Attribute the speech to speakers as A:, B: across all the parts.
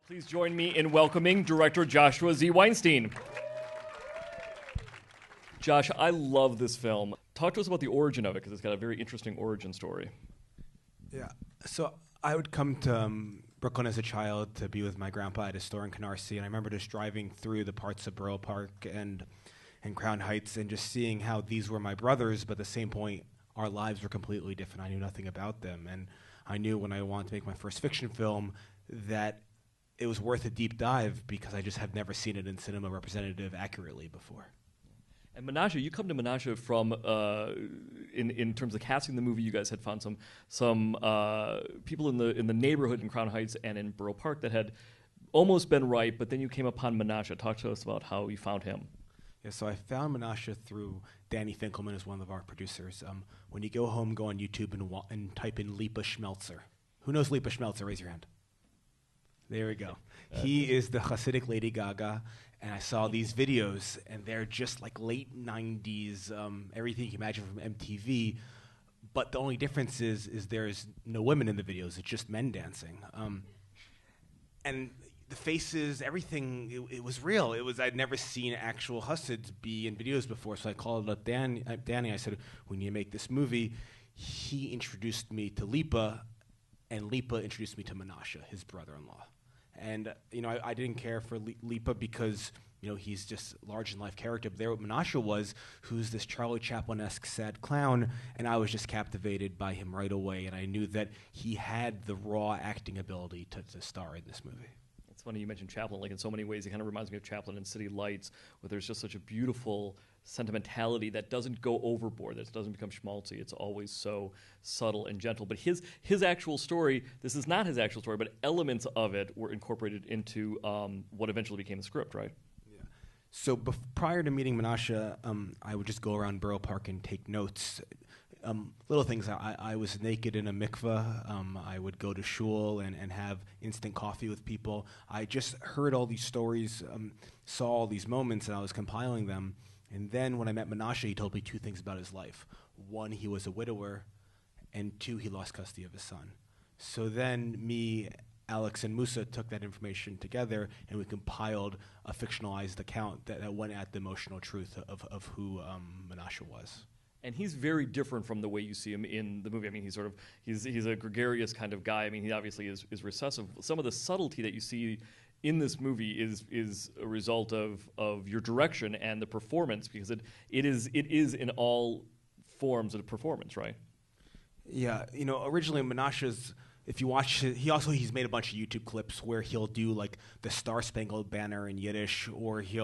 A: Please join me in welcoming director Joshua Z. Weinstein. Josh, I love this film. Talk to us about the origin of it, because it's got a very interesting origin story.
B: Yeah, so I would come to Brooklyn as a child to be with my grandpa at a store in Canarsie, and I remember just driving through the parts of Borough Park and Crown Heights and just seeing how these were my brothers, but at the same point, our lives were completely different. I knew nothing about them, and I knew when I wanted to make my first fiction film that it was worth a deep dive because I just have never seen it in cinema representative accurately before.
A: And Menashe, you come to Menashe from, in terms of casting the movie, you guys had found some people in the neighborhood in Crown Heights and in Borough Park that had almost been right, but then you came upon Menashe. Talk to us about how you found him.
B: Yeah, so I found Menashe through Danny Finkelman, who's one of our producers. When you go home, go on YouTube and type in Lipa Schmelzer. Who knows Lipa Schmelzer? Raise your hand. There we go. He is the Hasidic Lady Gaga, and I saw these videos, and they're just like late 90s, everything you can imagine from MTV, but the only difference is there's no women in the videos, it's just men dancing. And the faces, everything, it was real. I'd never seen actual Hasids be in videos before, so I called up Danny, I said, we need to make this movie. He introduced me to Lipa, and Lipa introduced me to Menashe, his brother-in-law. And I didn't care for Lipa because he's just a large-in-life character. But there, what Menashe was, who's this Charlie Chaplin-esque sad clown, and I was just captivated by him right away. And I knew that he had the raw acting ability to star in this movie.
A: It's funny you mentioned Chaplin. Like in so many ways, he kind of reminds me of Chaplin in City Lights, where there's just such a beautiful sentimentality that doesn't go overboard, that doesn't become schmaltzy. It's always so subtle and gentle. But his actual story, this is not his actual story, but elements of it were incorporated into what eventually became the script, right?
B: Yeah. So prior to meeting Menashe, I would just go around Borough Park and take notes. Little things. I was naked in a mikveh. I would go to shul and have instant coffee with people. I just heard all these stories, saw all these moments, and I was compiling them. And then when I met Menashe, he told me two things about his life. One, he was a widower, and two, he lost custody of his son. So then me, Alex, and Musa took that information together, and we compiled a fictionalized account that went at the emotional truth of who Menashe was.
A: And he's very different from the way you see him in the movie. I mean, he's a gregarious kind of guy. I mean, he obviously is recessive. Some of the subtlety that you see in this movie is a result of your direction and the performance, because it is in all forms of performance, right?
B: Yeah, originally Menashe's, if you watch it, he's made a bunch of YouTube clips where he'll do like the Star Spangled Banner in Yiddish, or he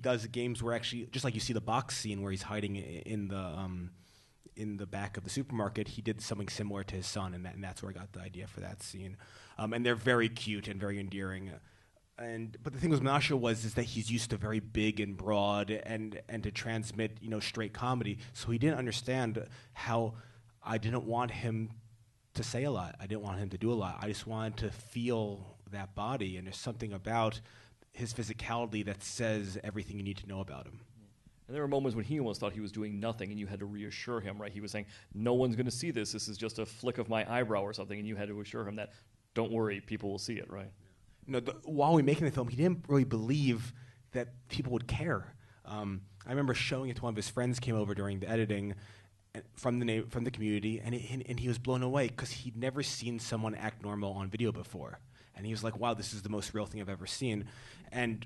B: does games where actually, just like you see the box scene where he's hiding in the back of the supermarket, he did something similar to his son, and that's where I got the idea for that scene. And they're very cute and very endearing. But the thing with Menashe is that he's used to very big and broad and to transmit straight comedy. So he didn't understand how I didn't want him to say a lot. I didn't want him to do a lot. I just wanted to feel that body, and there's something about his physicality that says everything you need to know about him.
A: And there were moments when he almost thought he was doing nothing, and you had to reassure him, right? He was saying, no one's going to see this. This is just a flick of my eyebrow or something, and you had to assure him that, don't worry, people will see it, right?
B: While we were making the film, he didn't really believe that people would care. I remember showing it to one of his friends, came over during the editing from the community, and he was blown away because he'd never seen someone act normal on video before. And he was like, wow, this is the most real thing I've ever seen. And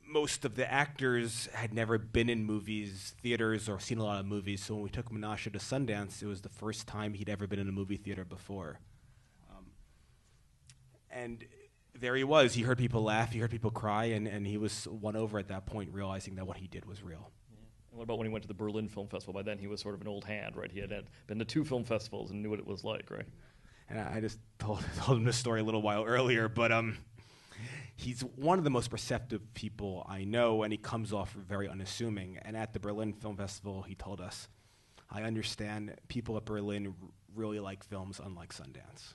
B: most of the actors had never been in movies, theaters, or seen a lot of movies. So when we took Menashe to Sundance, it was the first time he'd ever been in a movie theater before. And there he was. He heard people laugh, he heard people cry, and he was won over at that point, realizing that what he did was real.
A: Yeah. And what about when he went to the Berlin Film Festival? By then he was sort of an old hand, right? He had been to 2 film festivals and knew what it was like, right?
B: And I just told him this story a little while earlier, but he's one of the most perceptive people I know, and he comes off very unassuming. And at the Berlin Film Festival, he told us, I understand people at Berlin really like films unlike Sundance.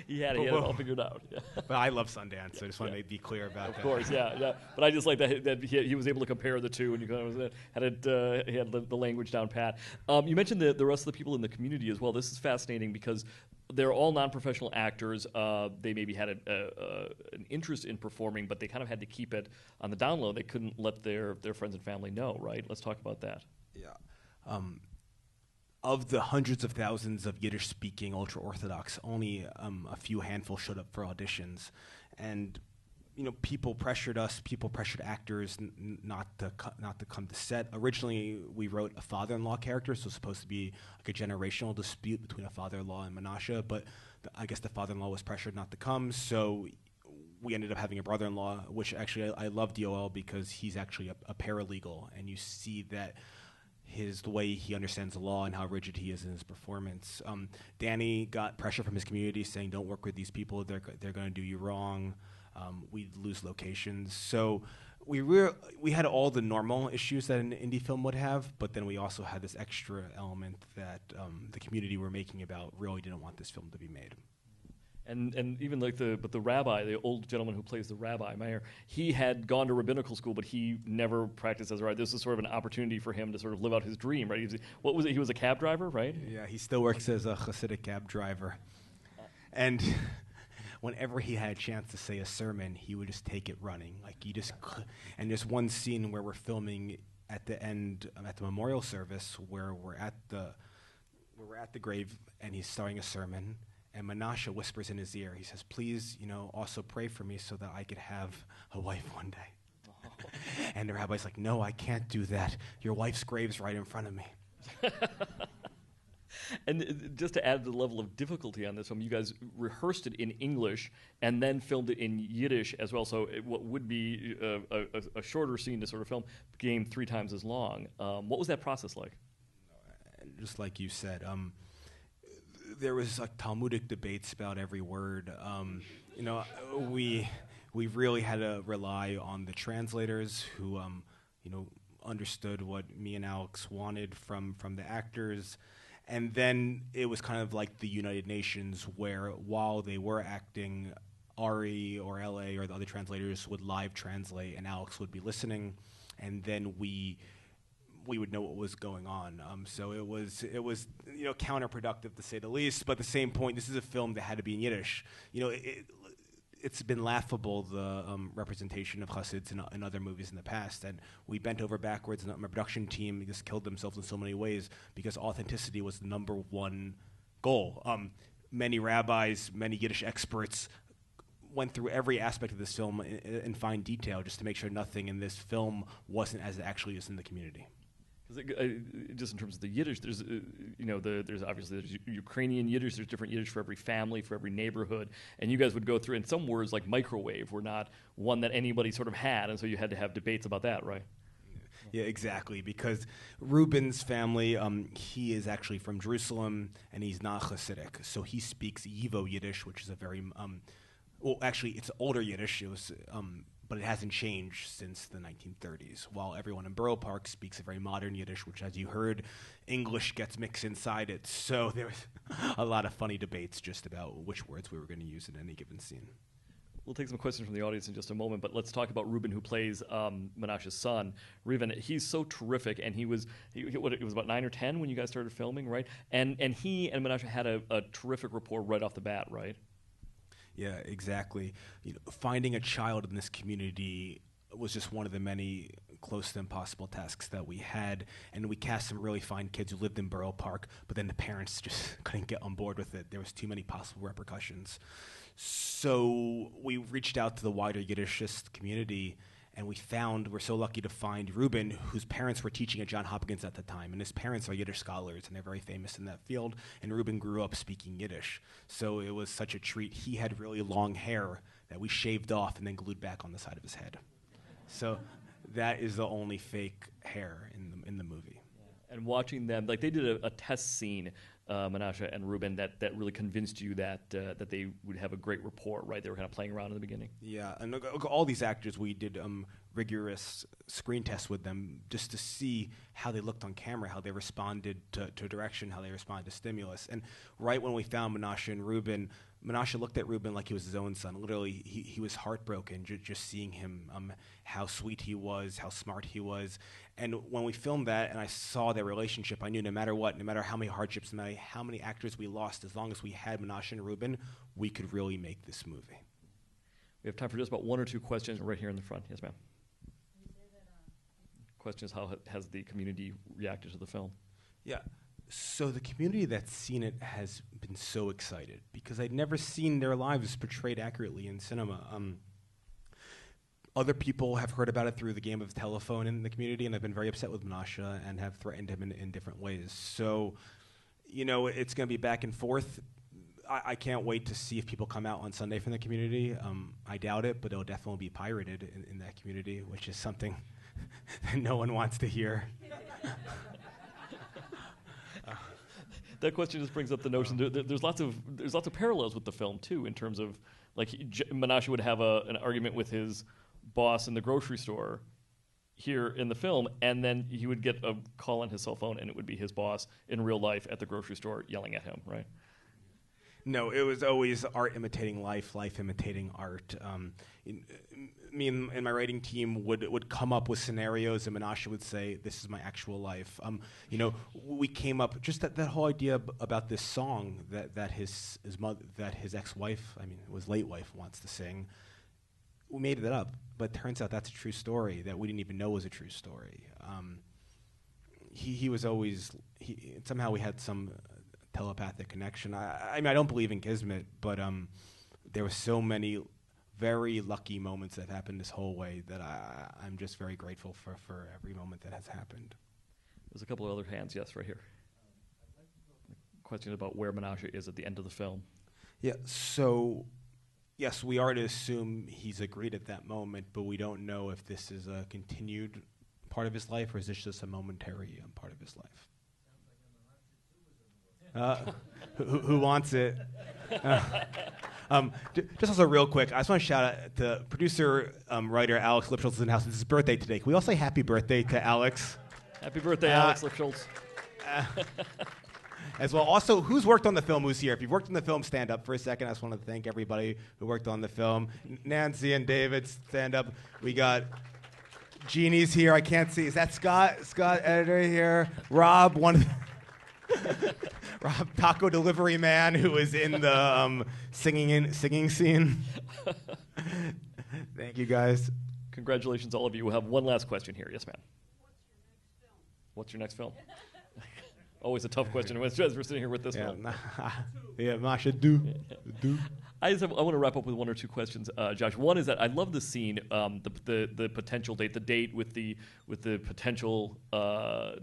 A: he had it all figured out. Yeah.
B: But I love Sundance, so I just want to be clear about that.
A: Of course, yeah. But I just like that he was able to compare the two, and you kind of he had the language down pat. You mentioned the rest of the people in the community as well. This is fascinating because they're all non-professional actors. They maybe had an interest in performing, but they kind of had to keep it on the down low. They couldn't let their friends and family know, right? Let's talk about that.
B: Yeah. Of the hundreds of thousands of Yiddish-speaking ultra-Orthodox, only a few handful showed up for auditions. And people pressured us, people pressured actors not to come to set. Originally, we wrote a father-in-law character, so it was supposed to be like a generational dispute between a father-in-law and Menashe, but I guess the father-in-law was pressured not to come, so we ended up having a brother-in-law, which actually I love DOL because he's actually a paralegal, and you see that the way he understands the law and how rigid he is in his performance. Danny got pressure from his community saying, don't work with these people, they're going to do you wrong. We'd lose locations. So we had all the normal issues that an indie film would have, but then we also had this extra element that the community were making about really didn't want this film to be made.
A: And even like the rabbi, the old gentleman who plays the rabbi, Meyer, he had gone to rabbinical school, but he never practiced as a rabbi. This was sort of an opportunity for him to sort of live out his dream, right? What was it? He was a cab driver, right?
B: Yeah, he still works as a Hasidic cab driver. And whenever he had a chance to say a sermon, he would just take it running. And there's one scene where we're filming at the end, at the memorial service, where we're at the grave, and he's starting a sermon. And Menashe whispers in his ear, he says, please, also pray for me so that I could have a wife one day. Oh. And the rabbi's like, no, I can't do that. Your wife's grave's right in front of me.
A: And just to add the level of difficulty on this film, you guys rehearsed it in English and then filmed it in Yiddish as well. So what would be a shorter scene to sort of film became 3 times as long. What was that process like?
B: Just like you said, there was like Talmudic debates about every word. We really had to rely on the translators who, understood what me and Alex wanted from the actors. And then it was kind of like the United Nations, where while they were acting, Ari or LA or the other translators would live translate, and Alex would be listening, and then we would know what was going on. So it was counterproductive to say the least. But at the same point, this is a film that had to be in Yiddish. It's been laughable, the representation of Hasids in other movies in the past, and we bent over backwards, and my production team just killed themselves in so many ways because authenticity was the number one goal. Many rabbis, many Yiddish experts went through every aspect of this film in fine detail just to make sure nothing in this film wasn't as it actually is in the community.
A: Just in terms of the Yiddish, there's obviously there's Ukrainian Yiddish. There's different Yiddish for every family, for every neighborhood, and you guys would go through. And some words like microwave were not one that anybody sort of had, and so you had to have debates about that, right?
B: Yeah, exactly. Because Reuben's family, he is actually from Jerusalem, and he's not Hasidic, so he speaks Yivo Yiddish, which is a very actually it's older Yiddish. It was. But it hasn't changed since the 1930s, while everyone in Borough Park speaks a very modern Yiddish, which, as you heard, English gets mixed inside it. So there was a lot of funny debates just about which words we were going to use in any given scene.
A: We'll take some questions from the audience in just a moment, but let's talk about Reuben, who plays Menashe's son. Reuben, he's so terrific, and it was about 9 or 10 when you guys started filming, right? And he and Menashe had a terrific rapport right off the bat, right?
B: Yeah, exactly. Finding a child in this community was just one of the many close to impossible tasks that we had, and we cast some really fine kids who lived in Borough Park, but then the parents just couldn't get on board with it. There was too many possible repercussions. So we reached out to the wider Yiddishist community, and we're so lucky to find Reuben, whose parents were teaching at Johns Hopkins at the time, and his parents are Yiddish scholars, and they're very famous in that field, and Reuben grew up speaking Yiddish. So it was such a treat. He had really long hair that we shaved off and then glued back on the side of his head. So that is the only fake hair in the movie.
A: And watching them, like they did a test scene, Menashe and Reuben, that really convinced you that they would have a great rapport, right? They were kind of playing around in the beginning.
B: Yeah, and all these actors, we did rigorous screen tests with them just to see how they looked on camera, how they responded to direction, how they responded to stimulus. And right when we found Menashe and Reuben, Menashe looked at Ruben like he was his own son. Literally, he was heartbroken just seeing him, how sweet he was, how smart he was. And when we filmed that and I saw their relationship, I knew no matter what, no matter how many hardships, no matter how many actors we lost, as long as we had Menashe and Ruben, we could really make this movie.
A: We have time for just about one or two questions right here in the front. Yes, ma'am. Question is, how has the community reacted to the film?
B: Yeah. So the community that's seen it has been so excited because I'd never seen their lives portrayed accurately in cinema. Other people have heard about it through the game of telephone in the community and have been very upset with Menashe and have threatened him in different ways. So, it's going to be back and forth. I can't wait to see if people come out on Sunday from the community. I doubt it, but it'll definitely be pirated in that community, which is something that no one wants to hear.
A: That question just brings up the notion there's lots of parallels with the film too, in terms of like Menashe would have an argument with his boss in the grocery store here in the film, and then he would get a call on his cell phone, and it would be his boss in real life at the grocery store yelling at him, right?
B: No, it was always art imitating life, life imitating art. Me and my writing team would come up with scenarios, and Menashe would say, "This is my actual life." We came up just that whole idea about this song that his ex-wife, his late wife, wants to sing. We made it up, but it turns out that's a true story that we didn't even know was a true story. He was always somehow we had some telepathic connection. I don't believe in kismet, but there were so many very lucky moments that happened this whole way that I'm just very grateful for every moment that has happened.
A: There's a couple of other hands. Yes, right here. Question about where Menashe is at the end of the film.
B: Yeah, so yes, we are to assume he's agreed at that moment, but we don't know if this is a continued part of his life or is this just a momentary part of his life. Who wants it? Just also real quick, I just want to shout out to producer, writer Alex Lipschultz in the house. It's his birthday today. Can we all say happy birthday to Alex?
A: Happy birthday, Alex Lipschultz.
B: As well. Also, who's worked on the film? Who's here? If you've worked on the film, stand up for a second. I just want to thank everybody who worked on the film. Nancy and David, stand up. We got Jeannie's here. I can't see. Is that Scott? Scott, editor here. Rob, Rob, taco delivery man, who was in the singing scene. Thank you, guys.
A: Congratulations, all of you. We'll have one last question here. Yes, ma'am. What's your next film? Always a tough question as we're sitting here with this one.
B: Yeah, Masha, do.
A: I want to wrap up with one or two questions, Josh. One is that I love the scene, the potential date, the date with the potential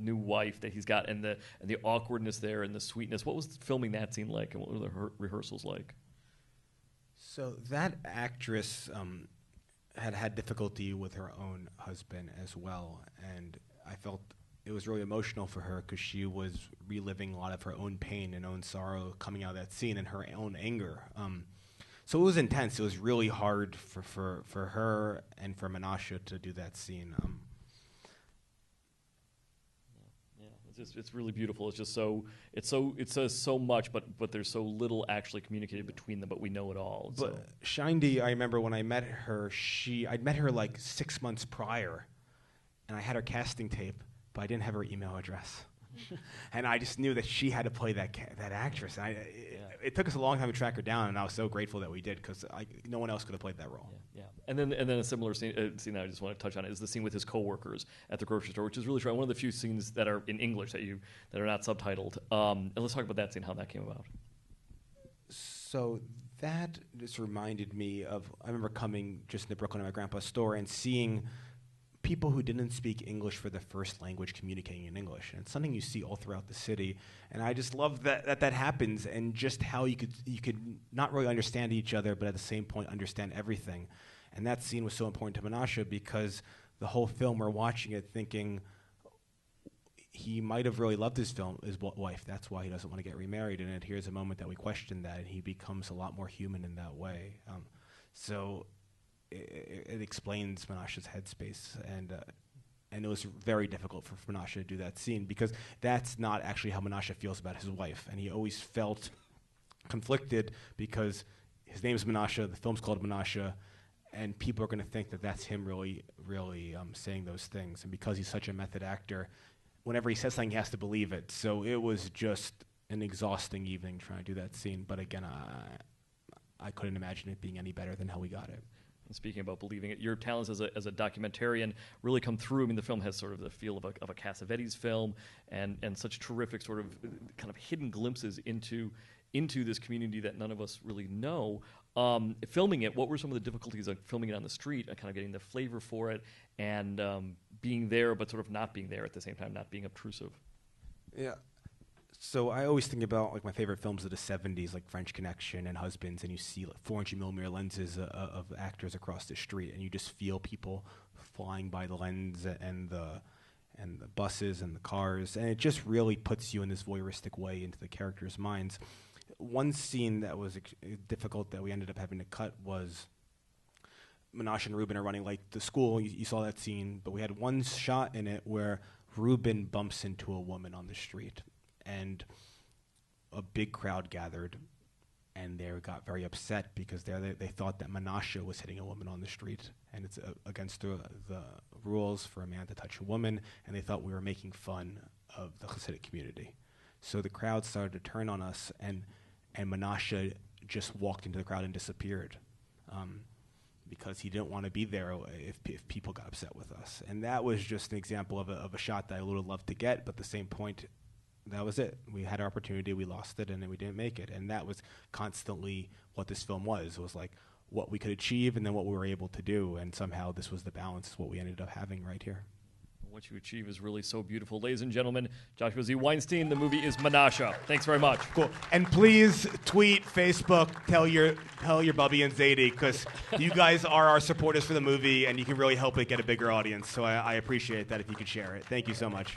A: new wife that he's got, and the awkwardness there and the sweetness. What was filming that scene like, and what were the rehearsals like?
B: So that actress had difficulty with her own husband as well, and I felt it was really emotional for her because she was reliving a lot of her own pain and own sorrow coming out of that scene and her own anger. So it was intense. It was really hard for her and for Menashe to do that scene.
A: It's really beautiful. It says so much, but there's so little actually communicated between them. But we know it all.
B: But Shindy, I remember when I met her, I'd met her like 6 months prior, and I had her casting tape, but I didn't have her email address. And I just knew that she had to play that actress. And it took us a long time to track her down, and I was so grateful that we did because no one else could have played that role.
A: Yeah. And then a similar scene that I just want to touch on is the scene with his coworkers at the grocery store, which is really strong. One of the few scenes that are in English that are not subtitled. And let's talk about that scene, how that came about.
B: So that just reminded me of, I remember coming just into Brooklyn at my grandpa's store and seeing people who didn't speak English for the first language communicating in English. And it's something you see all throughout the city. And I just love that happens, and just how you could not really understand each other, but at the same point understand everything. And that scene was so important to Menashe because the whole film we're watching it thinking he might have really loved his wife. That's why he doesn't want to get remarried. And here's a moment that we question that, and he becomes a lot more human in that way. So it explains Menashe's headspace, and it was very difficult for Menashe to do that scene because that's not actually how Menashe feels about his wife, and he always felt conflicted because his name's Menashe, the film's called Menashe, and people are going to think that that's him really saying those things. And because he's such a method actor, whenever he says something, he has to believe it. So it was just an exhausting evening trying to do that scene. But again, I couldn't imagine it being any better than how we got it.
A: And speaking about believing it, your talents as a documentarian really come through. I mean, the film has sort of the feel of a Cassavetes film, and such terrific sort of kind of hidden glimpses into this community that none of us really know. Filming it, what were some of the difficulties of filming it on the street and kind of getting the flavor for it, and being there but sort of not being there at the same time, not being obtrusive?
B: Yeah. So I always think about like my favorite films of the 70s, like French Connection and Husbands, and you see like 400 millimeter lenses of actors across the street, and you just feel people flying by the lens and the buses and the cars, and it just really puts you in this voyeuristic way into the characters' minds. One scene that was difficult that we ended up having to cut was Menashe and Ruben are running late to school. You saw that scene, but we had one shot in it where Ruben bumps into a woman on the street, and a big crowd gathered, and they got very upset because they thought that Menashe was hitting a woman on the street, and it's against the rules for a man to touch a woman, and they thought we were making fun of the Hasidic community. So the crowd started to turn on us, and Menashe just walked into the crowd and disappeared because he didn't want to be there if people got upset with us. And that was just an example of a shot that I would have loved to get, but at the same point, that was it. We had our opportunity, we lost it, and then we didn't make it. And that was constantly what this film was. It was like what we could achieve and then what we were able to do, and somehow this was the balance, what we ended up having right here.
A: What you achieve is really so beautiful. Ladies and gentlemen, Joshua Z. Weinstein, the movie is Menashe. Thanks very much.
B: Cool. And please tweet, Facebook, tell your Bubby and Zadie, because you guys are our supporters for the movie, and you can really help it get a bigger audience. So I appreciate that if you could share it. Thank you so much.